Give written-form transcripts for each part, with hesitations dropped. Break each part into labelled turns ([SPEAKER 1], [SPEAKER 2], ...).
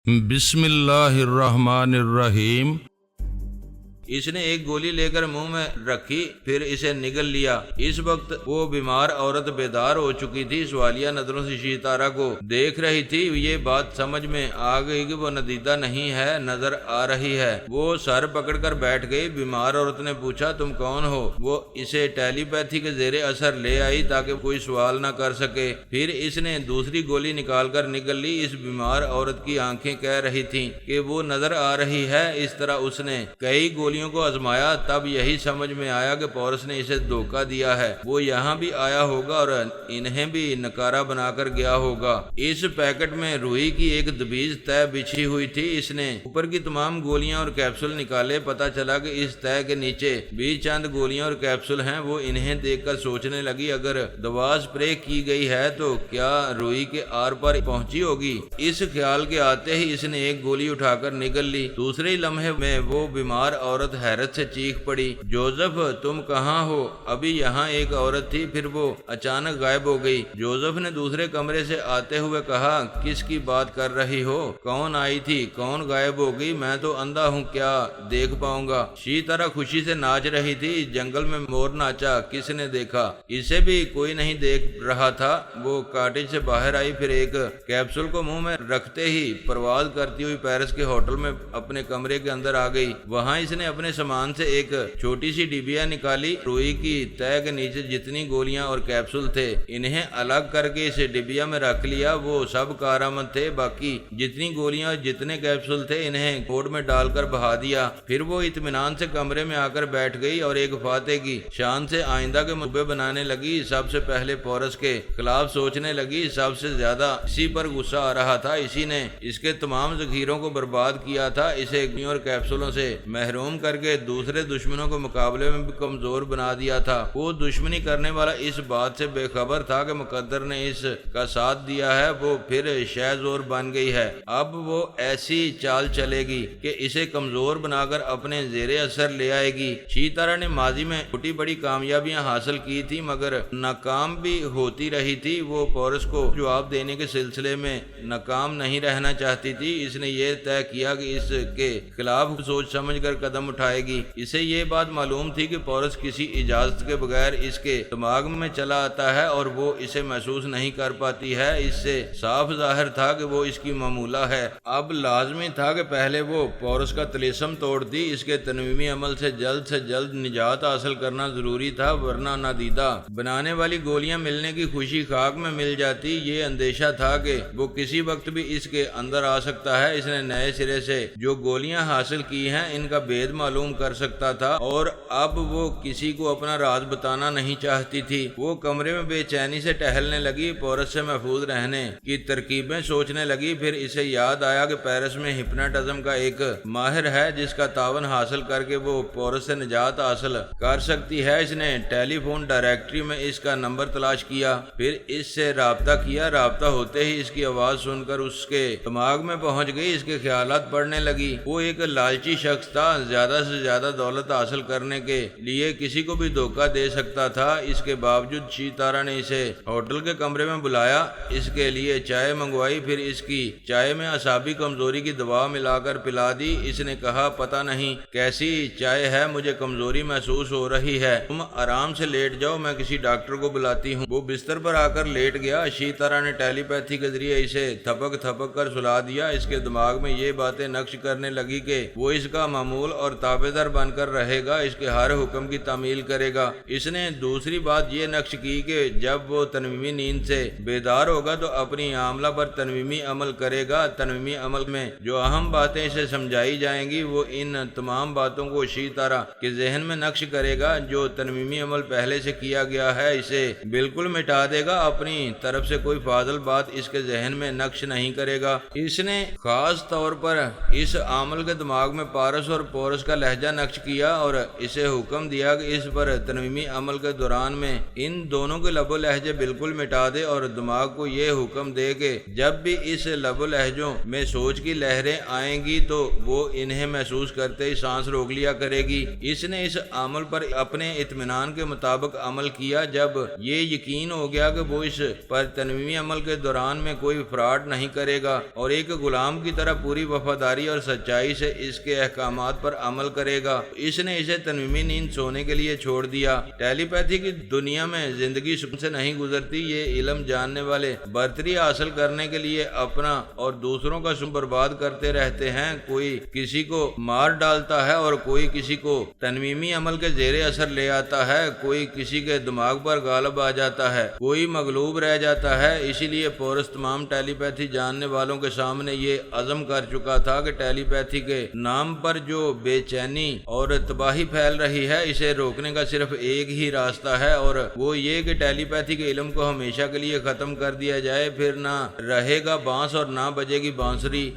[SPEAKER 1] بسم اللہ الرحمن الرحیم۔ اس نے ایک گولی لے کر منہ میں رکھی، پھر اسے نگل لیا۔ اس وقت وہ بیمار عورت بیدار ہو چکی تھی، سوالیہ نظروں سے شیتارہ کو دیکھ رہی تھی۔ یہ بات سمجھ میں آ گئی کہ وہ ندیدہ نہیں ہے، نظر آ رہی ہے۔ وہ سر پکڑ کر بیٹھ گئی۔ بیمار عورت نے پوچھا، تم کون ہو؟ وہ اسے ٹیلی پیتھی کے زیر اثر لے آئی تاکہ کوئی سوال نہ کر سکے۔ پھر اس نے دوسری گولی نکال کر نگل لی۔ اس بیمار عورت کی آنکھیں کہہ رہی تھیں کہ وہ نظر آ رہی ہے۔ اس طرح اس نے کئی گولیوں کو آزمایا، تب یہی سمجھ میں آیا کہ پورس نے اسے دھوکہ دیا ہے۔ وہ یہاں بھی آیا ہوگا اور انہیں بھی نکارہ بنا کر گیا ہوگا۔ اس پیکٹ میں روئی کی ایک دبیز تہ بچھی ہوئی تھی۔ اس نے اوپر کی تمام گولیاں اور کیپسول نکالے۔ پتا چلا کہ اس تہ کے نیچے بھی چند گولیاں اور کیپسول ہیں۔ وہ انہیں دیکھ کر سوچنے لگی، اگر دوا اسپرے کی گئی ہے تو کیا روئی کے آر پر پہنچی ہوگی؟ اس خیال کے آتے ہی اس نے ایک گولی اٹھا کر نگل لی۔ دوسرے لمحے میں وہ بیمار عورت حیرت سے چیخ پڑی، جوزف تم کہاں ہو؟ ابھی یہاں ایک عورت تھی، پھر وہ اچانک غائب ہو گئی۔ جوزف نے دوسرے کمرے سے آتے ہوئے کہا، کس کی بات کر رہی ہو؟ کون آئی تھی؟ کون غائب ہو گئی؟ میں تو اندھا ہوں، کیا دیکھ پاؤں گا؟ شیتارہ خوشی سے ناچ رہی تھی۔ جنگل میں مور ناچا، کس نے دیکھا؟ اسے بھی کوئی نہیں دیکھ رہا تھا۔ وہ کاٹیج سے باہر آئی، پھر ایک کیپسول کو منہ میں رکھتے ہی پرواز کرتی ہوئی پیرس کے ہوٹل میں اپنے کمرے کے اندر آ گئی۔ وہاں اس نے اپنے سامان سے ایک چھوٹی سی ڈبیا نکالی۔ روئی کی تہ کے نیچے جتنی گولیاں اور کیپسول تھے انہیں الگ کر کے اس ڈبیا میں رکھ لیا۔ وہ سب کارآمد تھے۔ باقی جتنی گولیاں اور جتنے کیپسول تھے انہیں کوٹ میں ڈال کر بہا دیا۔ پھر وہ اطمینان سے کمرے میں آ کر بیٹھ گئی اور ایک فاتح کی شان سے آئندہ کے منصوبے بنانے لگی۔ سب سے پہلے پورس کے خلاف سوچنے لگی۔ سب سے زیادہ اسی پر غصہ آ رہا تھا۔ اسی نے اس کے تمام ذخیروں کو برباد کیا تھا، اسے گولیوں اور کیپسولوں سے محروم کر کے دوسرے دشمنوں کو مقابلے میں بھی کمزور بنا دیا تھا۔ وہ دشمنی کرنے والا اس بات سے بے خبر تھا کہ مقدر نے اس کا ساتھ دیا ہے۔ وہ پھر شہ زور بن گئی ہے۔ اب وہ ایسی چال چلے گی کہ اسے کمزور بنا کر اپنے زیر اثر لے آئے گی۔ شیتارہ نے ماضی میں چھوٹی بڑی کامیابیاں حاصل کی تھی مگر ناکام بھی ہوتی رہی تھی۔ وہ پورس کو جواب دینے کے سلسلے میں ناکام نہیں رہنا چاہتی تھی۔ اس نے یہ طے کیا کہ اس کے خلاف سوچ سمجھ کر قدم اٹھائے گی۔ اسے یہ بات معلوم تھی کہ پورس کسی اجازت کے بغیر اس کے دماغ میں چلا آتا ہے اور وہ اسے محسوس نہیں کر پاتی ہے۔ اس سے صاف ظاہر تھا کہ وہ اس کی معمولہ ہے۔ اب لازمی تھا کہ پہلے وہ پورس کا طلسم توڑ دی۔ اس کے تنویمی عمل سے جلد نجات حاصل کرنا ضروری تھا، ورنہ نادیدہ بنانے والی گولیاں ملنے کی خوشی خاک میں مل جاتی۔ یہ اندیشہ تھا کہ وہ کسی وقت بھی اس کے اندر آ سکتا ہے۔ اس نے نئے سرے سے جو گولیاں حاصل کی ہیں ان کا بھید معلوم کر سکتا تھا اور اب وہ کسی کو اپنا راز بتانا نہیں چاہتی تھی۔ وہ کمرے میں بے چینی سے ٹہلنے لگی، پورس سے محفوظ رہنے کی ترکیبیں سوچنے لگی۔ پھر اسے یاد آیا کہ پیرس میں ہپناٹزم کا ایک ماہر ہے جس کا تعاون حاصل کر کے وہ پورس سے نجات حاصل کر سکتی ہے۔ اس نے ٹیلی فون ڈائریکٹری میں اس کا نمبر تلاش کیا، پھر اس سے رابطہ کیا۔ رابطہ ہوتے ہی اس کی آواز سن کر اس کے دماغ میں پہنچ گئی، اس کے خیالات پڑھنے لگی۔ وہ ایک لالچی شخص تھا، زیادہ سے زیادہ دولت حاصل کرنے کے لیے کسی کو بھی دھوکہ دے سکتا تھا۔ اس کے باوجود شیتارہ نے اسے ہوٹل کے کمرے میں بلایا، اس کے لیے چائے منگوائی، پھر اس کی چائے میں اعصابی کمزوری کی دوا ملا کر پلا دی۔ اس نے کہا، پتہ نہیں کیسی چائے ہے، مجھے کمزوری محسوس ہو رہی ہے، تم آرام سے لیٹ جاؤ، میں کسی ڈاکٹر کو بلاتی ہوں۔ وہ بستر پر آ کر لیٹ گیا۔ شیتارہ نے ٹیلی پیتھی کے ذریعے اسے تھپک کر سلا دیا۔ اس کے دماغ میں یہ باتیں نقش کرنے لگی کہ وہ اس کا معمول اور تابع دار بن کر رہے گا، اس کے ہر حکم کی تعمیل کرے گا۔ اس نے دوسری بات یہ نقش کی کہ جب وہ تنویمی نیند سے بیدار ہوگا تو اپنی عاملہ پر تنویمی عمل کرے گا۔ تنویمی عمل میں جو اہم باتیں اسے سمجھائی جائیں گی وہ ان تمام باتوں کو شیتارہ کے ذہن میں نقش کرے گا۔ جو تنویمی عمل پہلے سے کیا گیا ہے اسے بالکل مٹا دے گا، اپنی طرف سے کوئی فاضل بات اس کے ذہن میں نقش نہیں کرے گا۔ اس نے خاص طور پر اس عامل کے دماغ میں پارس اور پورس کا لہجہ نقش کیا اور اسے حکم دیا کہ اس پر تنویمی عمل کے دوران میں ان دونوں کے لب و لہجے بالکل مٹا دے اور دماغ کو یہ حکم دے کہ جب بھی اس لب و لہجوں میں سوچ کی لہریں آئیں گی تو وہ انہیں محسوس کرتے ہی سانس روک لیا کرے گی۔ اس نے اس عمل پر اپنے اطمینان کے مطابق عمل کیا۔ جب یہ یقین ہو گیا کہ وہ اس پر تنویمی عمل کے دوران میں کوئی فراڈ نہیں کرے گا اور ایک غلام کی طرح پوری وفاداری اور سچائی سے اس کے احکامات پر عمل کرے گا، اس نے اسے تنویمی نیند سونے کے لیے چھوڑ دیا۔ ٹیلی پیتھی کی دنیا میں زندگی سکون سے نہیں گزرتی۔ یہ علم جاننے والے برتری حاصل کرنے کے لیے اپنا اور دوسروں کا سم برباد کرتے رہتے ہیں۔ کوئی کسی کو مار ڈالتا ہے اور کوئی کسی کو تنویمی عمل کے زیر اثر لے آتا ہے، کوئی کسی کے دماغ پر غالب آ جاتا ہے، کوئی مغلوب رہ جاتا ہے۔ اسی لیے پورس تمام ٹیلی پیتھی جاننے والوں کے سامنے یہ عزم کر چکا تھا کہ ٹیلی پیتھی کے نام پر جو بے چینی اور تباہی پھیل رہی ہے اسے روکنے کا صرف ایک ہی راستہ ہے، اور وہ یہ کہ ٹیلی پیتھی کے علم کو ہمیشہ کے لیے ختم کر دیا جائے، پھر نہ رہے گا بانس اور نہ بجے گی بانسری۔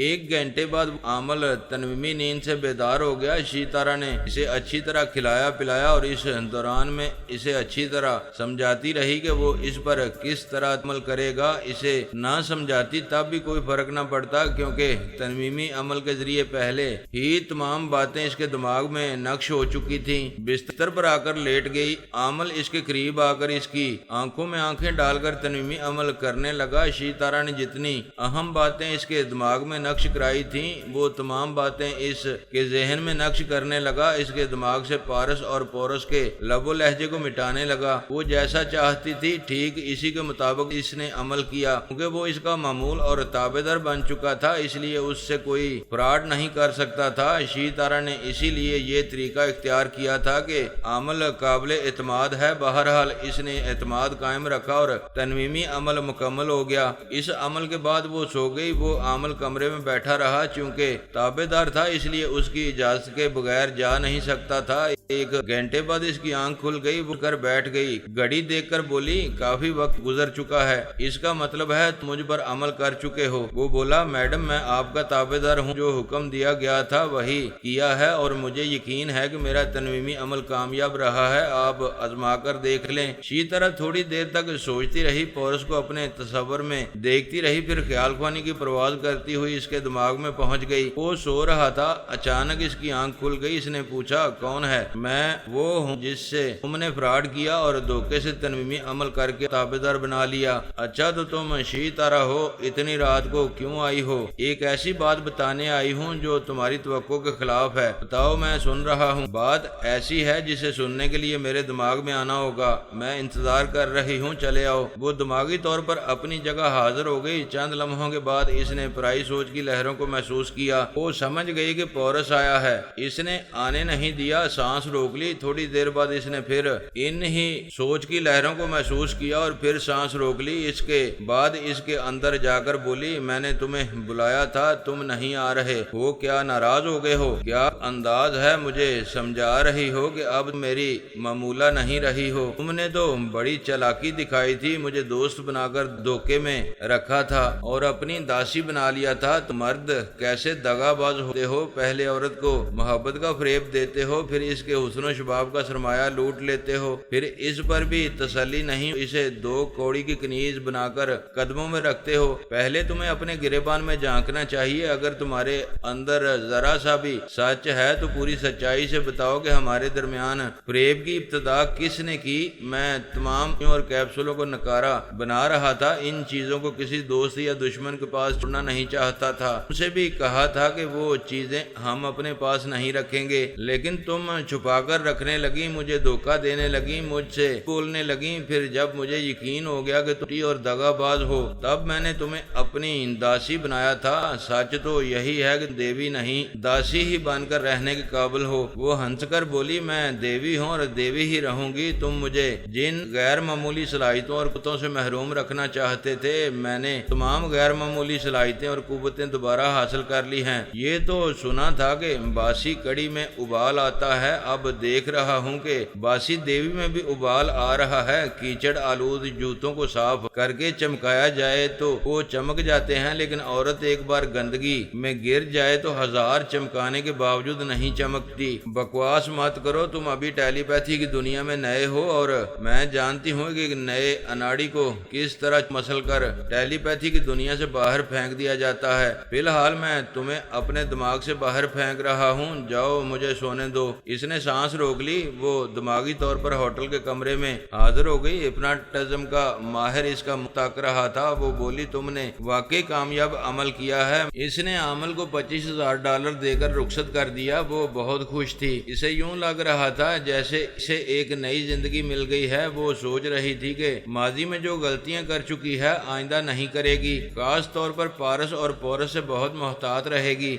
[SPEAKER 1] 1 گھنٹے بعد عامل تنویمی نیند سے بیدار ہو گیا۔ شیتارا نے اسے اچھی طرح کھلایا پلایا اور اس دوران میں اسے اچھی طرح سمجھاتی رہی کہ وہ اس پر کس طرح عمل کرے گا۔ اسے نہ سمجھاتی تب بھی کوئی فرق نہ پڑتا، کیونکہ تنویمی عمل کے ذریعے پہلے ہی تمام باتیں اس کے دماغ میں نقش ہو چکی تھیں۔ بستر پر آ کر لیٹ گئی۔ عامل اس کے قریب آ کر اس کی آنکھوں میں آنکھیں ڈال کر تنویمی عمل کرنے لگا۔ شیتارا نے جتنی اہم باتیں اس کے دماغ میں نقش کرائی تھیں وہ تمام باتیں اس کے ذہن میں نقش کرنے لگا۔ اس کے دماغ سے پارس اور پورس کے لب و لہجے کو مٹانے لگا۔ وہ جیسا چاہتی تھی ٹھیک اسی کے مطابق اس نے عمل کیا۔ کیونکہ وہ اس کا معمول اور تابعدار بن چکا تھا اس لیے اس سے کوئی فراڈ نہیں کر سکتا تھا۔ شیتارا نے اسی لیے یہ طریقہ اختیار کیا تھا کہ عمل قابل اعتماد ہے۔ بہرحال اس نے اعتماد قائم رکھا اور تنویمی عمل مکمل ہو گیا۔ اس عمل کے بعد وہ سو گئی۔ وہ عامل کمرے میں بیٹھا رہا، چونکہ تابعدار تھا اس لیے اس کی اجازت کے بغیر جا نہیں سکتا تھا۔ 1 گھنٹے بعد اس کی آنکھ کھل گئی۔ وہ کر بیٹھ گئی، گھڑی دیکھ کر بولی کافی وقت گزر چکا ہے، اس کا مطلب ہے تم مجھ پر عمل کر چکے ہو۔ وہ بولا میڈم میں آپ کا تابعدار ہوں، جو حکم دیا گیا تھا وہی کیا ہے اور مجھے یقین ہے کہ میرا تنویمی عمل کامیاب رہا ہے، آپ آزما کر دیکھ لیں۔ شیتارا تھوڑی دیر تک سوچتی رہی، پورس کو اپنے تصور میں دیکھتی رہی، پھر خیال خوانی کی پرواز کرتی ہوئی اس کے دماغ میں پہنچ گئی۔ وہ سو رہا تھا، اچانک اس کی آنکھ کھل گئی۔ اس نے پوچھا کون ہے؟ میں وہ ہوں جس سے تم نے فراڈ کیا اور دھوکے سے تنویمی عمل کر کے تابعدار بنا لیا۔ اچھا تو تم شیتارا ہو، اتنی رات کو کیوں آئی ہو؟ ایک ایسی بات بتانے آئی ہوں جو تمہاری توقع کے خلاف ہے، بتاؤ میں سن رہا ہوں۔ بات ایسی ہے جسے سننے کے لیے میرے دماغ میں آنا ہوگا، میں انتظار کر رہی ہوں، چلے آؤ۔ وہ دماغی طور پر اپنی جگہ حاضر ہو گئی۔ چند لمحوں کے بعد اس نے پرائی سوچ کی لہروں کو محسوس کیا۔ وہ سمجھ گئی کہ پورس آیا ہے، اس نے آنے نہیں دیا، سانس روک لی۔ تھوڑی دیر بعد اس نے پھر ان ہی سوچ کی لہروں کو محسوس کیا اور پھر سانس روک لی۔ اس کے بعد اس کے اندر جا کر بولی میں نے تمہیں بلایا تھا، تم نہیں آ رہے ہو، کیا ناراض ہو گئے ہو؟ کیا انداز ہے مجھے سمجھا رہی ہو کہ اب میری معمولہ نہیں رہی ہو؟ تم نے تو بڑی چالاکی دکھائی تھی، مجھے دوست بنا کر دھوکے میں رکھا تھا اور اپنی داسی بنا لیا تھا۔ تم مرد کیسے دغا باز ہوتے ہو، پہلے عورت کو محبت کا فریب دیتے ہو، پھر اس کے حسن و شباب کا سرمایہ لوٹ لیتے ہو، پھر اس پر بھی تسلی نہیں، اسے 2 کوڑی کی کنیز بنا کر قدموں میں رکھتے ہو۔ پہلے تمہیں اپنے گریبان میں جھانکنا چاہیے، اگر تمہارے اندر ذرا سا بھی سچ ہے تو پوری سچائی سے بتاؤ کہ ہمارے درمیان فریب کی ابتدا کس نے کی؟ میں تمام اور کیپسولوں کو نکارا بنا رہا تھا، ان چیزوں کو کسی دوست یا دشمن کے پاس چھوڑنا نہیں چاہتا تھا۔ ان سے بھی کہا تھا کہ وہ چیزیں ہم اپنے پاس نہیں رکھیں گے، لیکن تم چھپا کر رکھنے لگی، مجھے دھوکہ دینے لگی، مجھ سے بولنے لگی۔ پھر جب مجھے یقین ہو گیا کہ تم اور دغا باز ہو، تب میں نے تمہیں اپنی داسی بنایا تھا۔ سچ تو یہی ہے کہ دیوی نہیں، داسی ہی بن کر رہنے کے قابل ہو۔ وہ ہنس کر بولی میں دیوی ہوں اور دیوی ہی رہوں گی۔ تم مجھے جن غیر معمولی صلاحیتوں اور قوتوں سے محروم رکھنا چاہتے تھے، میں نے تمام غیر معمولی صلاحیتیں اور قوتیں قوتیں دوبارہ حاصل کر لی ہیں۔ یہ تو سنا تھا کہ باسی کڑی میں ابال آتا ہے، اب دیکھ رہا ہوں کہ باسی دیوی میں بھی ابال آ رہا ہے۔ کیچڑ آلود جوتوں کو صاف کر کے چمکایا جائے تو وہ چمک جاتے ہیں، لیکن عورت ایک بار گندگی میں گر جائے تو ہزار چمکانے کے باوجود نہیں چمکتی۔ بکواس مت کرو، تم ابھی ٹیلی پیتھی کی دنیا میں نئے ہو، اور میں جانتی ہوں کہ نئے اناڑی کو کس طرح مسل کر ٹیلی پیتھی کی دنیا سے باہر پھینک دیا جاتا ہے۔ فی الحال میں تمہیں اپنے دماغ سے باہر پھینک رہا ہوں، جاؤ مجھے سونے دو۔ اس نے سانس روک لی، وہ دماغی طور پر ہوٹل کے کمرے میں حاضر ہو گئی۔ ہپناٹزم کا ماہر اس کا تک رہا تھا۔ وہ بولی، تم نے واقعی کامیاب عمل کیا ہے۔ اس نے عامل کو $25,000 دے کر رخصت کر دیا۔ وہ بہت خوش تھی، اسے یوں لگ رہا تھا جیسے اسے ایک نئی زندگی مل گئی ہے۔ وہ سوچ رہی تھی کہ ماضی میں جو غلطیاں کر چکی ہے آئندہ نہیں کرے گی، خاص طور پر پارس اور پورس سے بہت محتاط رہے گی۔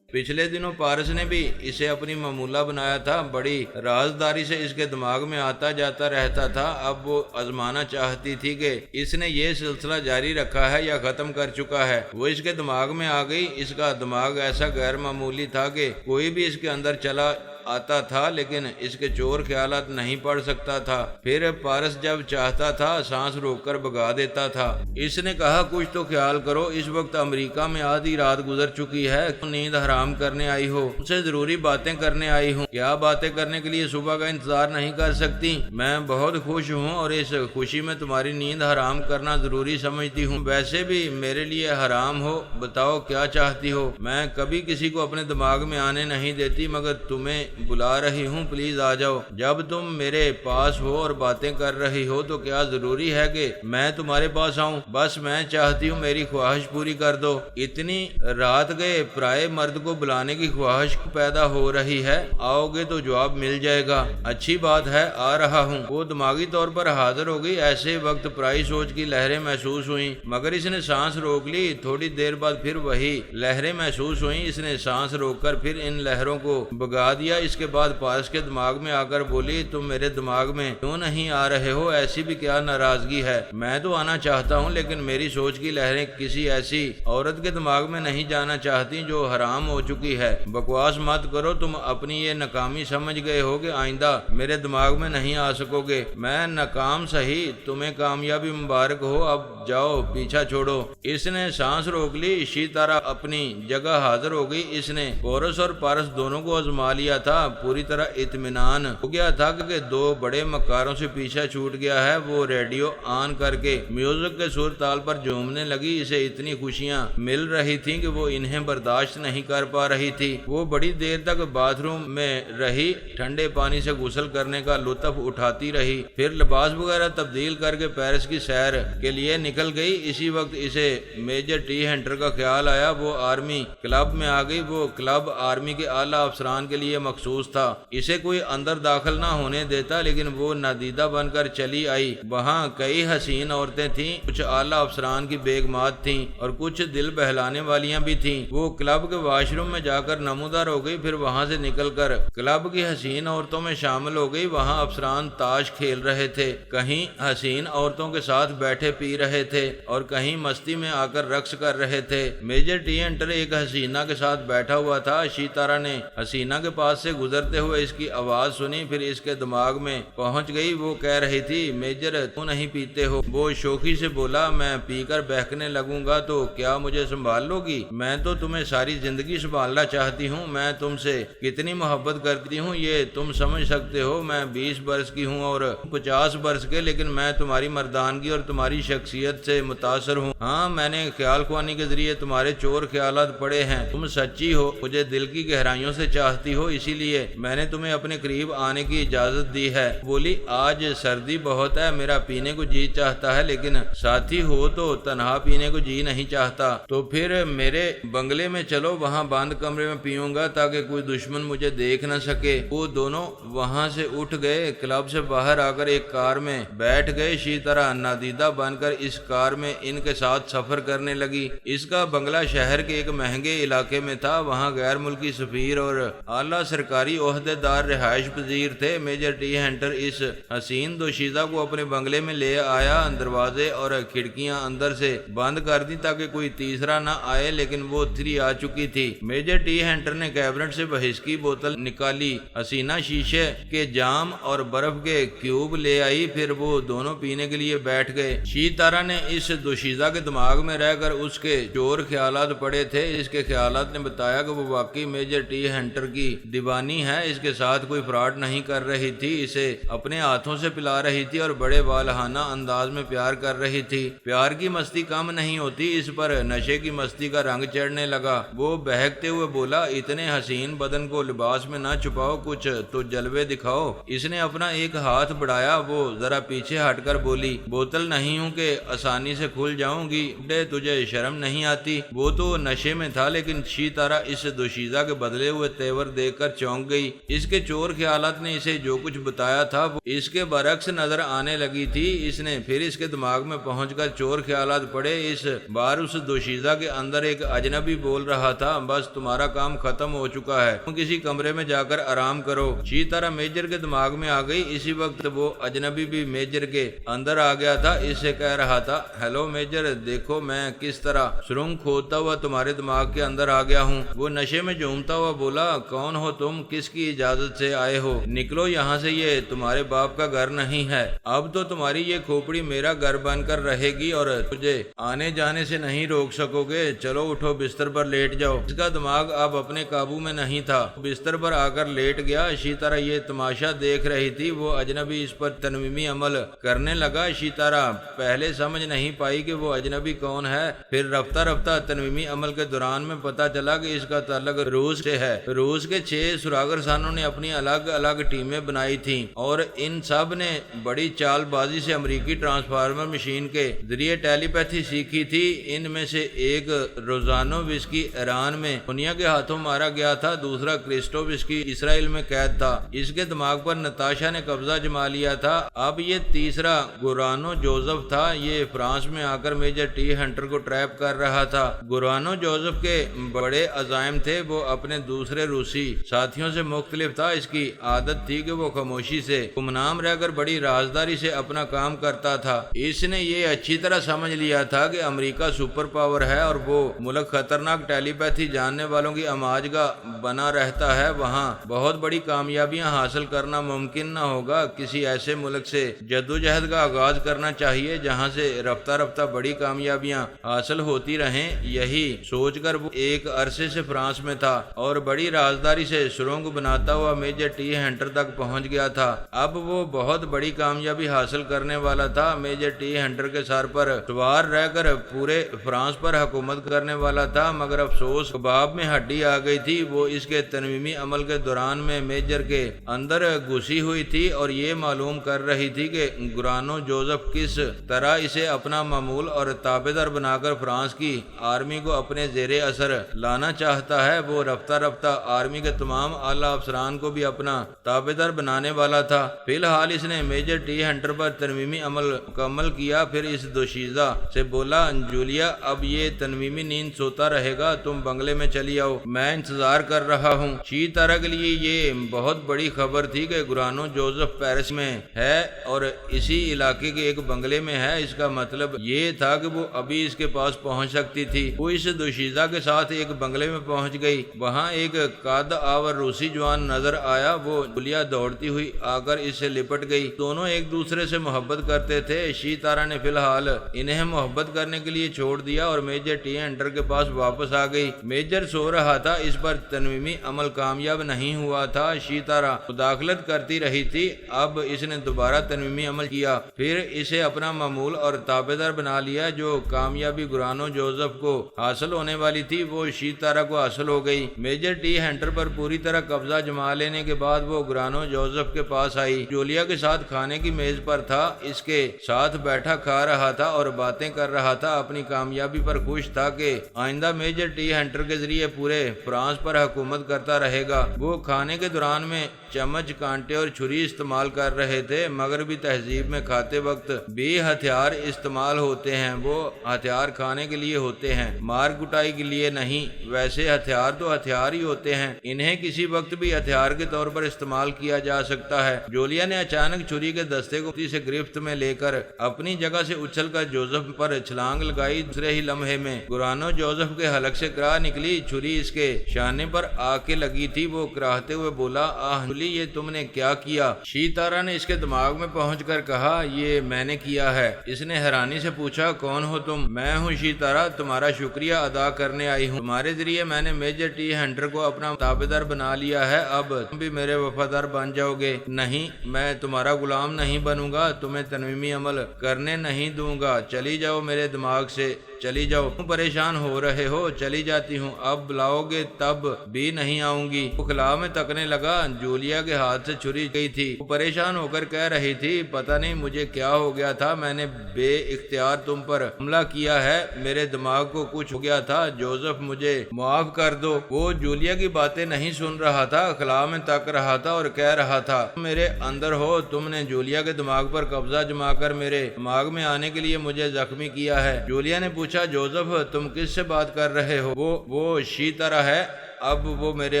[SPEAKER 1] پچھلے دنوں پارس نے بھی اسے اپنی معمولہ بنایا تھا، بڑی رازداری سے اس کے دماغ میں آتا جاتا رہتا تھا۔ اب وہ آزمانا چاہتی تھی کہ اس نے یہ سلسلہ جاری رکھا ہے یا ختم کر چکا ہے۔ وہ اس کے دماغ میں آ گئی۔ اس کا دماغ ایسا غیر معمولی تھا کہ کوئی بھی اس کے اندر چلا آتا تھا، لیکن اس کے چور خیالات نہیں پڑھ سکتا تھا۔ پھر پارس جب چاہتا تھا سانس روک کر بھگا دیتا تھا۔ اس نے کہا، کچھ تو خیال کرو، اس وقت امریکہ میں آدھی رات گزر چکی ہے، نیند حرام کرنے آئی ہو، مجھ سے ضروری باتیں کرنے آئی ہوں۔ کیا باتیں کرنے کے لیے صبح کا انتظار نہیں کر سکتی؟ میں بہت خوش ہوں اور اس خوشی میں تمہاری نیند حرام کرنا ضروری سمجھتی ہوں۔ ویسے بھی میرے لیے حرام ہو، بتاؤ کیا چاہتی ہو؟ میں کبھی کسی کو اپنے دماغ میں آنے نہیں دیتی، مگر تمہیں بلا رہی ہوں، پلیز آ جاؤ۔ جب تم میرے پاس ہو اور باتیں کر رہی ہو تو کیا ضروری ہے کہ میں تمہارے پاس آؤں؟ بس میں چاہتی ہوں میری خواہش پوری کر دو۔ اتنی رات گئے پرائے مرد کو بلانے کی خواہش پیدا ہو رہی ہے، آؤ گے تو جواب مل جائے گا۔ اچھی بات ہے، آ رہا ہوں۔ وہ دماغی طور پر حاضر ہو گئی۔ ایسے وقت پرائی سوچ کی لہریں محسوس ہوئیں، مگر اس نے سانس روک لی۔ تھوڑی دیر بعد پھر وہی لہریں محسوس ہوئیں۔ اس نے سانس روک کر پھر ان لہروں کو بھگا دیا۔ اس کے بعد پارس کے دماغ میں آ کر بولی، تم میرے دماغ میں کیوں نہیں آ رہے ہو؟ ایسی بھی کیا ناراضگی ہے؟ میں تو آنا چاہتا ہوں، لیکن میری سوچ کی لہریں کسی ایسی عورت کے دماغ میں نہیں جانا چاہتی جو حرام ہو چکی ہے۔ بکواس مت کرو، تم اپنی یہ ناکامی سمجھ گئے ہو کہ آئندہ میرے دماغ میں نہیں آ سکو گے۔ میں ناکام صحیح، تمہیں کامیابی مبارک ہو، اب جاؤ پیچھا چھوڑو۔ اس نے سانس روک لی۔ شیتارا اپنی جگہ حاضر ہو گئی۔ اس نے پورس اور پارس دونوں کو آزما لیا تھا۔ پوری طرح اطمینان ہو گیا تھا کہ دو بڑے مکاروں سے پیچھا چھوٹ گیا ہے۔ وہ ریڈیو آن کر کے میوزک کے سر تال پر جھومنے لگی۔ اسے اتنی خوشیاں مل رہی تھیں کہ وہ انہیں برداشت نہیں کر پا رہی تھی۔ وہ بڑی دیر تک باتھ روم میں رہی، ٹھنڈے پانی سے غسل کرنے کا لطف اٹھاتی رہی، پھر لباس وغیرہ تبدیل کر کے پیرس کی سیر کے لیے نکل گئی۔ اسی وقت اسے میجر ٹی ہنٹر کا خیال آیا۔ وہ آرمی کلب میں آ گئی۔ وہ کلب آرمی کے اعلیٰ افسران کے لیے مخصوص تھا۔ اسے کوئی اندر داخل نہ ہونے دیتا، لیکن وہ نادیدہ بن کر چلی آئی۔ وہاں کئی حسین عورتیں تھیں، کچھ اعلیٰ افسران کی بیگمات تھیں اور کچھ دل بہلانے والیاں بھی تھیں۔ وہ کلب کے واش روم میں جا کر نمودار ہو گئی، پھر وہاں سے نکل کر کلب کی حسین عورتوں میں شامل ہو گئی۔ وہاں افسران تاش کھیل رہے تھے، کہیں حسین عورتوں کے ساتھ بیٹھے پی رہے تھے اور کہیں مستی میں آ کر رقص کر رہے تھے۔ میجر ٹی ہنٹر ایک حسینہ کے ساتھ بیٹھا ہوا تھا۔ شیتارا نے حسینہ کے پاس سے گزرتے ہوئے اس کی آواز سنی، پھر اس کے دماغ میں پہنچ گئی۔ وہ کہہ رہی تھی، میجر تم نہیں پیتے ہو؟ وہ شوخی سے بولا، میں پی کر بہکنے لگوں گا تو کیا مجھے سنبھال لو گی؟ میں تو تمہیں ساری زندگی سنبھالنا چاہتی ہوں۔ میں تم سے کتنی محبت کرتی ہوں یہ تم سمجھ سکتے ہو۔ میں 20 برس کی ہوں اور 50 برس کے، لیکن میں تمہاری مردانگی اور تمہاری شخصیت سے متاثر ہوں۔ ہاں، میں نے خیال خوانی کے ذریعے تمہارے چور خیالات پڑھے ہیں۔ تم سچی ہو، مجھے دل کی گہرائیوں سے چاہتی ہو، اسی لیے میں نے تمہیں اپنے قریب آنے کی اجازت دی ہے۔ بولی، آج سردی بہت ہے، میرا پینے کو جی چاہتا ہے، لیکن ساتھی ہو تو تنہا پینے کو جی نہیں چاہتا۔ تو پھر میرے بنگلے میں چلو، وہاں بند کمرے میں پیوں گا تاکہ کوئی دشمن مجھے دیکھ نہ سکے۔ وہ دونوں وہاں سے اٹھ گئے، کلب سے باہر آ کر ایک کار میں بیٹھ گئے۔ شیتارا نادیدہ بن کر اس کار میں ان کے ساتھ سفر کرنے لگی۔ اس کا بنگلہ شہر کے ایک مہنگے علاقے میں تھا۔ وہاں غیر ملکی سفیر اور اعلیٰ سرکاری سرکاری عہدے دار رہائش پذیر تھے۔ میجر ٹی ہنٹر اس حسین دوشیزہ کو اپنے بنگلے میں لے آیا، دروازے اور کھڑکیاں اندر سے بند کر دی تاکہ کوئی تیسرا نہ آئے، لیکن وہ تھری آ چکی تھی۔ میجر ٹی ہنٹر نے کیبنٹ سے وہسکی بوتل نکالی، حسینہ شیشے کے جام اور برف کے کیوب لے آئی، پھر وہ دونوں پینے کے لیے بیٹھ گئے۔ شیتارا نے اس دوشیزہ کے دماغ میں رہ کر اس کے چور خیالات پڑے تھے۔ اس کے خیالات نے بتایا کہ وہ واقعی میجر ٹی ہنٹر کی دیوانی ہے، اس کے ساتھ کوئی فراڈ نہیں کر رہی تھی، اسے اپنے ہاتھوں سے پلا رہی تھی اور بڑے والہانہ انداز میں پیار کر رہی تھی۔ پیار کی مستی کم نہیں ہوتی، اس پر نشے کی مستی کا رنگ چڑھنے لگا۔ وہ بہکتے ہوئے بولا، اتنے حسین بدن کو لباس میں نہ چھپاؤ، کچھ تو جلوے دکھاؤ۔ اس نے اپنا ایک ہاتھ بڑھایا، وہ ذرا پیچھے ہٹ کر بولی، بوتل نہیں ہوں کہ آسانی سے کھل جاؤں گی، تجھے شرم نہیں آتی؟ وہ تو نشے میں تھا، لیکن شیتارا اس دوشیزہ کے بدلے ہوئے تیور دیکھ کر چونک گئی۔ اس کے چور خیالات نے اسے جو کچھ بتایا تھا وہ اس کے برعکس نظر آنے لگی تھی۔ اس نے پھر اس کے دماغ میں پہنچ کر چور خیالات پڑے۔ اس بار اس دوشیزہ کے اندر ایک اجنبی بول رہا تھا، بس تمہارا کام ختم ہو چکا ہے، تم کسی کمرے میں جا کر آرام کرو۔ شیتارا میجر کے دماغ میں آ گئی۔ اسی وقت وہ اجنبی بھی میجر کے اندر آ گیا تھا۔ اس سے کہہ رہا تھا، ہیلو میجر، دیکھو میں کس طرح سرنگ کھودتا ہوا تمہارے دماغ کے اندر آ گیا ہوں۔ وہ نشے میں جھومتا ہوا بولا، کون ہو تم؟ کس کی اجازت سے آئے ہو؟ نکلو یہاں سے، یہ تمہارے باپ کا گھر نہیں ہے۔ اب تو تمہاری یہ کھوپڑی میرا گھر بن کر رہے گی اور تجھے آنے جانے سے نہیں روک سکو گے۔ چلو اٹھو، بستر پر لیٹ جاؤ۔ اس کا دماغ اب اپنے قابو میں نہیں تھا، بستر پر آ کر لیٹ گیا۔ شیتارا یہ تماشا دیکھ رہی تھی۔ وہ اجنبی اس پر تنویمی عمل کرنے لگا۔ شیتارا پہلے سمجھ نہیں پائی کہ وہ اجنبی کون ہے، پھر رفتہ رفتہ تنویمی عمل کے دوران میں پتہ چلا کہ اس کا تعلق روس سے ہے۔ روس کے 6 سراغرسانوں نے اپنی الگ الگ ٹیمیں بنائی تھیں اور ان سب نے بڑی چال بازی سے امریکی ٹرانسفارمر مشین کے ذریعے ٹیلی پیتھی سیکھی تھی۔ ان میں سے ایک روزانووسکی ایران میں دنیا کے ہاتھوں مارا گیا تھا، دوسرا کرسٹووسکی اسرائیل میں قید تھا۔ اس کے دماغ پر نتاشا نے قبضہ جما لیا تھا۔ اب یہ تیسرا گورانو جوزف تھا، یہ فرانس میں آ کر میجر ٹی ہنٹر کو ٹریپ کر رہا تھا۔ گورانو جوزف کے بڑے عزائم تھے، وہ اپنے دوسرے روسی ساتھیوں سے مختلف تھا۔ اس کی عادت تھی کہ وہ خاموشی سے گمنام رہ کر بڑی رازداری سے اپنا کام کرتا تھا۔ اس نے یہ اچھی طرح سمجھ لیا تھا کہ امریکہ سپر پاور ہے اور وہ ملک خطرناک ٹیلی پیتھی جاننے والوں کی اماج کا بنا رہتا ہے، وہاں بہت بڑی کامیابیاں حاصل کرنا ممکن نہ ہوگا۔ کسی ایسے ملک سے جدوجہد کا آغاز کرنا چاہیے جہاں سے رفتہ رفتہ بڑی کامیابیاں حاصل ہوتی رہیں۔ یہی سوچ کر وہ ایک عرصے سے فرانس میں تھا اور بڑی رازداری سے سرنگ بناتا ہوا میجر ٹی ہنٹر تک پہنچ گیا تھا۔ اب وہ بہت بڑی کامیابی حاصل کرنے والا تھا، میجر ٹی ہنٹر کے سر پر سوار رہ کر پورے فرانس پر حکومت کرنے والا تھا۔ مگر افسوس، کباب میں ہڈی آ گئی تھی۔ وہ اس کے تنویمی عمل کے دوران میں میجر کے اندر گھسی ہوئی تھی اور یہ معلوم کر رہی تھی کہ گورانو جوزف کس طرح اسے اپنا معمول اور تابعدار بنا کر فرانس کی آرمی کو اپنے زیر اثر لانا چاہتا ہے۔ وہ رفتہ رفتہ آرمی کے تمام اعلیٰ افسران کو بھی اپنا تابعدار بنانے والا تھا۔ فی الحال اس نے میجر ٹی ہنٹر پر تنویمی عمل مکمل کیا، پھر اس دوشیزہ سے بولا، جولیا اب یہ تنویمی نیند سوتا رہے گا، تم بنگلے میں چلی آؤ، میں انتظار کر رہا ہوں۔ شیتارا کے لیے یہ بہت بڑی خبر تھی کہ گورانو جوزف پیرس میں ہے اور اسی علاقے کے ایک بنگلے میں ہے۔ اس کا مطلب یہ تھا کہ وہ ابھی اس کے پاس پہنچ سکتی تھی۔ وہ اس دوشیزہ کے ساتھ ایک بنگلے میں پہنچ گئی، وہاں ایک قد آور روسی جوان نظر آیا۔ وہ جولیا دوڑتی ہوئی آ کر اس سے لپٹ گئی۔ دونوں ایک دوسرے سے محبت کرتے تھے۔ شیتارا نے فی الحال انہیں محبت کرنے کے لیے چھوڑ دیا اور میجر ٹی ہنٹر کے پاس واپس آ گئی۔ میجر سو رہا تھا، اس پر تنویمی عمل کامیاب نہیں ہوا تھا۔ شیتارا مداخلت کرتی رہی تھی۔ اب اس نے دوبارہ تنویمی عمل کیا، پھر اسے اپنا معمول اور تابعدار بنا لیا۔ جو کامیابی گورانو جوزف کو حاصل ہونے والی تھی وہ شیتارا کو حاصل ہو گئی۔ میجر ٹی ہنٹر پر پوری طرح قبضہ جما لینے کے بعد وہ گورانو جوزف کے پاس آئی۔ جولیا کے ساتھ کھانے کی میز پر تھا، اس کے ساتھ بیٹھا کھا رہا تھا اور باتیں کر رہا تھا۔ اپنی کامیابی پر خوش تھا کہ آئندہ میجر ٹی ہنٹر کے ذریعے پورے فرانس پر حکومت کرتا رہے گا۔ وہ کھانے کے دوران میں چمچ، کانٹے اور چھری استعمال کر رہے تھے۔ مغربی تہذیب میں کھاتے وقت بھی ہتھیار استعمال ہوتے ہیں، وہ ہتھیار کھانے کے لیے ہوتے ہیں، مار کٹائی کے لیے نہیں۔ ویسے ہتھیار تو ہتھیار ہی ہوتے ہیں، انہیں کسی کسی وقت بھی ہتھیار کے طور پر استعمال کیا جا سکتا ہے۔ جولیا نے اچانک چھری کے دستے کو سے گرفت میں لے کر اپنی جگہ سے اچھل کر جوزف پر چھلانگ لگائی۔ دوسرے ہی لمحے میں گرانو جوزف کے حلق سے کراہ نکلی، چھری اس کے شانے پر آ کے لگی تھی۔ وہ کراہتے ہوئے بولا، آہ جولی، یہ تم نے کیا کیا؟ شیتارا نے اس کے دماغ میں پہنچ کر کہا، یہ میں نے کیا ہے۔ اس نے حیرانی سے پوچھا، کون ہو تم؟ میں ہوں شیتارا، تمہارا شکریہ ادا کرنے آئی ہوں۔ تمہارے ذریعے میں نے میجر ٹی ہنٹر کو اپنا تابعدار بنا لیا ہے، اب تم بھی میرے وفادار بن جاؤ گے۔ نہیں، میں تمہارا غلام نہیں بنوں گا، تمہیں تنظیمی عمل کرنے نہیں دوں گا۔ چلی جاؤ میرے دماغ سے، چلی جاؤ۔ تم پریشان ہو رہے ہو، چلی جاتی ہوں، اب بلاؤ گے تب بھی نہیں آؤں گی۔ وہ خلا میں تکنے لگا، جولیا کے ہاتھ سے چھری گئی تھی۔ وہ پریشان ہو کر کہہ رہی تھی، پتہ نہیں مجھے کیا ہو گیا تھا، میں نے بے اختیار تم پر حملہ کیا ہے، میرے دماغ کو کچھ ہو گیا تھا، جوزف مجھے معاف کر دو۔ وہ جولیا کی باتیں نہیں سن رہا تھا، خلا میں تک رہا تھا اور کہہ رہا تھا، تم میرے اندر ہو، تم نے جولیا کے دماغ پر قبضہ جما کر میرے دماغ میں آنے کے لیے مجھے زخمی کیا ہے۔ جولیا نے پوچھا، جوزف تم کس سے بات کر رہے ہو؟ وہ شیتارا ہے، اب وہ میرے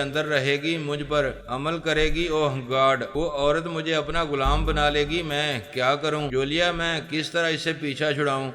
[SPEAKER 1] اندر رہے گی، مجھ پر عمل کرے گی۔ اوہ گاڈ، وہ عورت مجھے اپنا غلام بنا لے گی، میں کیا کروں؟ جولیا، میں کس طرح اس سے پیچھا چھڑاؤں؟